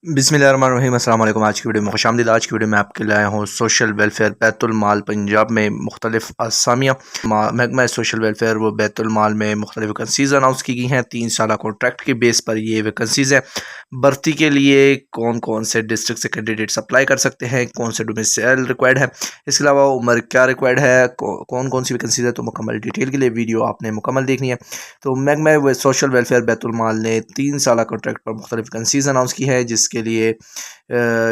बिस्मिल्लाहिर्रहमानिर्रहीम। अस्सलाम वालेकुम। आज की वीडियो में खुशामदीद। आज की वीडियो में आपके लाया हूँ सोशल वेलफेयर बैतुल माल पंजाब में मुख्तलिफ असामियाँ महकमा सोशल वेलफेयर व बैतुल माल में मुख्तलिफ वैकेंसीज़ अनाउंस की गई हैं। 3 साल कॉन्ट्रैक्ट के बेस पर ये वैकेंसीज़ हैं। भर्ती के लिए कौन कौन से डिस्ट्रिक्ट से कैंडिडेट्स अप्लाई कर सकते हैं, कौन से डोमिसाइल रिक्वायर्ड है, इसके अलावा उम्र क्या रिक्वायर्ड है, कौन कौन सी वैकेंसीज़ है, तो मुकम्मल डिटेल के लिए वीडियो आपने मुकम्मल देखनी है। तो महकमा सोशल वेलफेयर बैतुल माल ने 3 साल कॉन्ट्रैक्ट पर मुख्तलिफ वैकेंसीज़ अनाउंस की है, जिसके लिए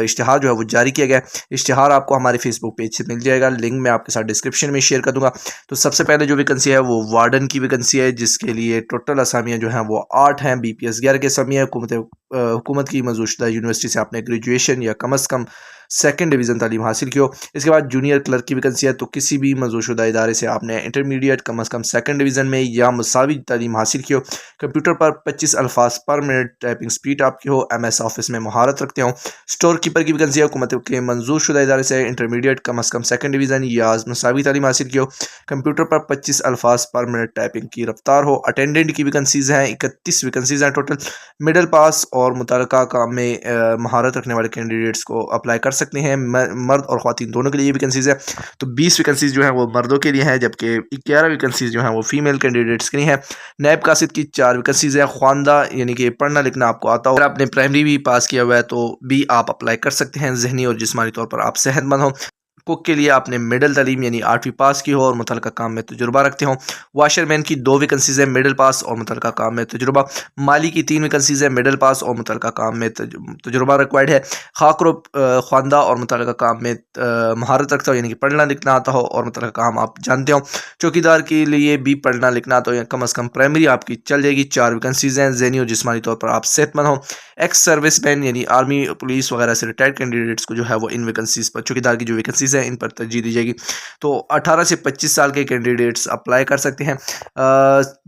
इश्तिहार जो है वो जारी किया गया। इश्तिहार आपको हमारे फेसबुक पेज से मिल जाएगा, लिंक मैं आपके साथ डिस्क्रिप्शन में शेयर कर दूंगा। तो सबसे पहले जो वैकेंसी है वो वार्डन की वैकेंसी है, जिसके लिए टोटल असामियाँ जो हैं वो 8 हैं। BPS 11 के असामियाँ हुकूमत की मंजूरशुदा यूनिवर्सिटी से आपने ग्रेजुएशन या कम अज़ कम 2nd डिवीज़न तालीम हासिल की हो। इसके बाद जूनियर क्लर्क की वैकेंसी है, तो किसी भी मंजूरशुदा इदारे से आपने इंटरमीडिएट कम अज़ कम 2nd डिवीज़न में या मसावी तालीम हासिल की हो। कंप्यूटर पर 25 अल्फाज पर मिनट टाइपिंग स्पीड आपकी हो, MS ऑफिस में महारत रखते हो। स्टोर कीपर की वैकेंसी है, हुकूमत के मंजूर शुदा इदारे से इंटरमीडिएट कम अज़ कम 2nd डिवीज़न या मसावी तालीम हासिल की हो। कंप्यूटर पर 25 अल्फाज पर मिनट टाइपिंग की रफ्तार हो। अटेंडेंट की वैकेंसीज़ हैं, 31 वैकेंसीज़ हैं टोटल। मिडल पास और मुतल्लिका काम में महारत रखने वाले कैंडिडेट्स को अप्लाई कर सकते हैं। मर्द और ख़वातीन दोनों के लिए ये वैकेंसीज़ है। तो 20 वैकेंसीज़ जो हैं वो मर्दों के लिए हैं, जबकि 11 वैकेंसीज़ जो हैं वो फीमेल कैंडिडेट्स के लिए हैं। नायब कासिद की 4 वैकेंसीज़ है। ख्वानदा यानी कि पढ़ना लिखना आपको आता हो, अगर आपने प्राइमरी भी पास किया हुआ है तो भी आप अप्लाई कर सकते हैं। ज़हनी और जिस्मानी तौर पर आप सेहतमंद हो। कुक के लिए आपने मिडल तालीम यानी 8वीं पास की हो और मुतल्लिका काम में तजुर्बा रखते हो। वाशरमैन की 2 वैकेंसीज़ है, मिडल पास और मुतल्लिका काम में तजुर्बा। माली की 3 वैकेंसीज़ है, मिडल पास और मुतल्लिका काम में तजुर्बा रिक्वायर्ड है। खाकरो ख्वानदा और मुतल्लिका काम में महारत रखता हो, यानी कि पढ़ना लिखना आता हो और मुतल्लिका काम आप जानते हो। चौकीदार के लिए भी पढ़ना लिखना आता हो या कम अज़ कम प्राइमरी आपकी चल जाएगी। 4 वैकेंसीज़ हैं। ज़हनी और जिस्मानी तौर पर आप सेहतमंद हो। एक्स सर्विस मैन यानी आर्मी पुलिस वगैरह से रिटायर्ड कैंडिडेट्स को जो है वो इन वैकेंसीज़ पर, चौकीदार की जो वैकेंसीज़ हैं इन पर तरजीह दी जाएगी। तो 18 से 25 साल के कैंडिडेट्स अप्लाई कर सकते हैं।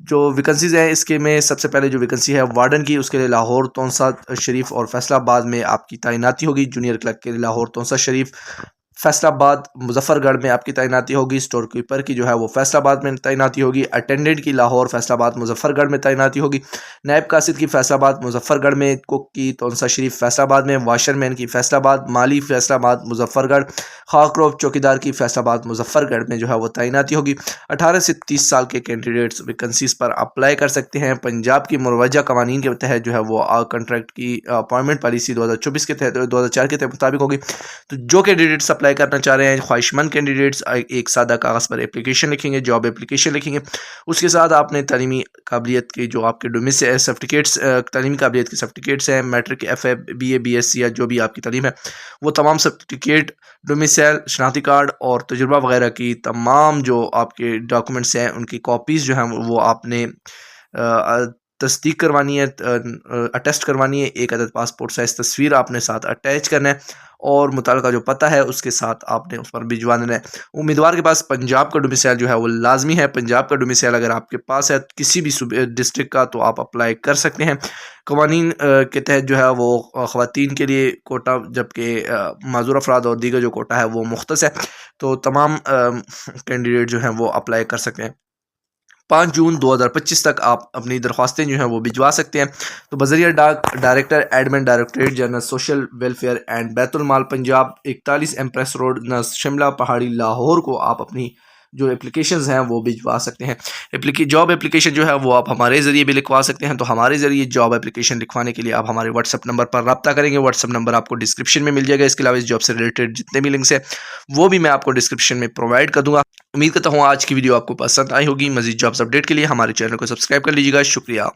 जो वैकेंसीज़ हैं इसके में सबसे पहले जो वैकेंसी है वार्डन की, उसके लिए लाहौर, तौंसा, शरीफ और फैसलाबाद में आपकी तैनाती होगी। जूनियर क्लर्क के लिए लाहौर, तौंसा, शरीफ, फैसलाबाद, मुजफ्फरगढ़ में आपकी तैनाती होगी। स्टोर कीपर की जो है वो फैसलाबाद में तैनाती होगी। अटेंडेंट की लाहौर, फैसलाबाद, मुजफ्फरगढ़ में तैनाती होगी। नायब कासिद की फैसलाबाद, मुजफ्फरगढ़ में। कुक की तौंसा शरीफ, फैसलाबाद में। वाशरमैन की फैसलाबाद, माली फैसलाबाद, मुजफ्फरगढ़। खाकरोफ चौकीदार की फैसलाबाद, मुजफ्फरगढ़ में जो है वो तैनाती होगी। 18 से 30 साल के कैंडिडेट्स वैकेंसीज पर अप्लाई कर सकते हैं। पंजाब की मुरवजा कवानीन के तहत जो है वो कॉन्ट्रैक्ट की अपॉइंटमेंट पॉलिसी 2024 के तहत 2004 के तहत मुताबिक होगी। तो जो कैंडिडेट्स अप्लाई करना चाह रहे हैं, ख्वाहिशमंद कैंडिडेट्स, एक सादा कागज़ पर एप्लीकेशन लिखेंगे, जॉब एप्लीकेशन लिखेंगे। उसके साथ आपने तालीमी काबिलियत के जो आपके डोमिसाइल सर्टिफिकेट्स, तालीमी काबिलियत के सर्टिफिकेट्स हैं, मैट्रिक, FA, BA, BSc या जो भी आपकी तालीम है, वो तमाम सर्टिफिकेट, डोमिसाइल, शनाख्ती कार्ड और तजुर्बा वगैरह की तमाम जो आपके डॉक्यूमेंट्स हैं उनकी कॉपीज़ जो हैं वो आपने तस्दीक करवानी है, अटेस्ट करवानी है। एक अदद पासपोर्ट साइज़ तस्वीर आपने साथ अटैच करना है और मुताल्लिका जो पता है उसके साथ आपने उस पर भिजवा देना है। उम्मीदवार के पास पंजाब का डोमिसाइल जो है वो लाजमी है। पंजाब का डोमिसाइल अगर आपके पास है किसी भी डिस्ट्रिक्ट का, तो आप अप्लाई कर सकते हैं। कवानीन के तहत जो है वो ख़वातीन के लिए कोटा, जबकि माज़ूर अफराद और दीगर जो कोटा है वो मुख्तस है। तो तमाम कैंडिडेट जो हैं वो अप्लाई कर सकते हैं। 5 जून 2025 तक आप अपनी दरख्वास्तें जो हैं वो भिजवा सकते हैं। तो बज़रिया डाक director admin directorate general social welfare and Betul mall Punjab, 41 empress road, Shimla पहाड़ी, लाहौर को आप अपनी जो एप्लीकेशंस हैं वो भिजवा सकते हैं। जॉब एप्लीकेशन जो है वो आप हमारे ज़रिए भी लिखवा सकते हैं। तो हमारे ज़रिए जॉब एप्लीकेशन लिखवाने के लिए आप हमारे व्हाट्सअप नंबर पर रब्ता करेंगे। व्हाट्सअप नंबर आपको डिस्क्रिप्शन में मिल जाएगा। इसके अलावा इस जॉब से रिलेटेड जितने भी लिंक्स हैं वो भी मैं आपको डिस्क्रिप्शन में प्रोवाइड कर दूँगा। उम्मीद करता हूँ आज की वीडियो आपको पसंद आई होगी। मज़ीद जॉब्स अपडेट के लिए हमारे चैनल को सब्सक्राइब कर लीजिएगा। शुक्रिया।